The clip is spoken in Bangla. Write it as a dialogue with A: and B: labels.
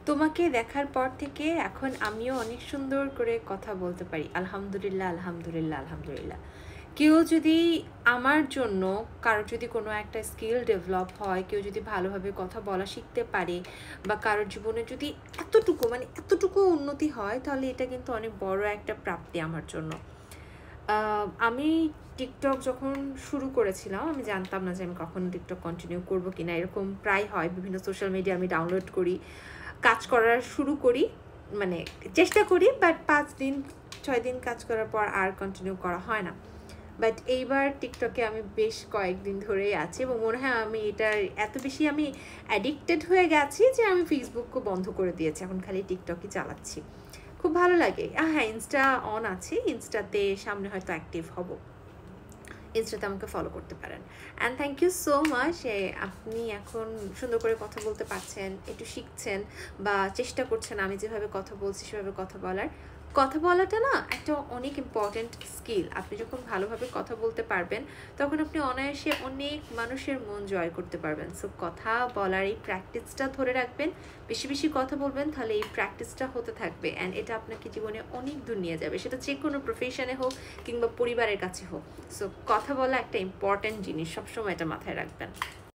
A: তোমাকে দেখার পর থেকে এখন আমিও অনেক সুন্দর করে কথা বলতে পারি। আলহামদুলিল্লাহ, আলহামদুলিল্লাহ, আলহামদুলিল্লাহ। কেউ যদি আমার জন্য, কারোর যদি কোনো একটা স্কিল ডেভেলপ হয়, কেউ যদি ভালোভাবে কথা বলা শিখতে পারে, বা কারোর জীবনে যদি এতটুকু মানে এতটুকু উন্নতি হয়, তাহলে এটা কিন্তু অনেক বড় একটা প্রাপ্তি আমার জন্য। আমি টিকটক যখন শুরু করেছিলাম, আমি জানতাম না যে আমি কখনো টিকটক কন্টিনিউ করবো কিনা। এরকম প্রায় হয়, বিভিন্ন সোশ্যাল মিডিয়া আমি ডাউনলোড করি, কাজ করার শুরু করি, মানে চেষ্টা করি, বাট 5 দিন 6 দিন কাজ করার পর আর কন্টিনিউ করা হয় না। বাট এইবার টিকটকে আমি বেশ কয়েকদিন ধরেই আছি, এবং মনে হয় আমি এটার এত বেশি আমি অ্যাডিক্টেড হয়ে গেছি যে আমি ফেসবুকও বন্ধ করে দিয়েছি, এখন খালি টিকটকই চালাচ্ছি। খুব ভালো লাগে। হ্যাঁ, ইনস্টা অন আছে, ইনস্টাতে সামনে হয়তো অ্যাক্টিভ হব, ইনস্টাতে আমাকে ফলো করতে পারেন। And thank you so much. আপনি এখন সুন্দর করে কথা বলতে পারছেন, একটু শিখছেন বা চেষ্টা করছেন আমি যেভাবে কথা বলছি সেভাবে কথা বলার। কথা বলাটা না একটা অনেক ইম্পর্ট্যান্ট স্কিল। আপনি যখন ভালোভাবে কথা বলতে পারবেন, তখন আপনি অনায়াসে অনেক মানুষের মন জয় করতে পারবেন। সো কথা বলার এই প্র্যাকটিসটা ধরে রাখবেন, বেশি বেশি কথা বলবেন, তাহলে এই প্র্যাকটিসটা হতে থাকবে, অ্যান্ড এটা আপনাকে জীবনে অনেক দূর নিয়ে যাবে, সেটা যে কোনো প্রফেশনে হোক কিংবা পরিবারের কাছে হোক। সো কথা বলা একটা ইম্পর্ট্যান্ট জিনিস, সবসময় এটা মাথায় রাখবেন।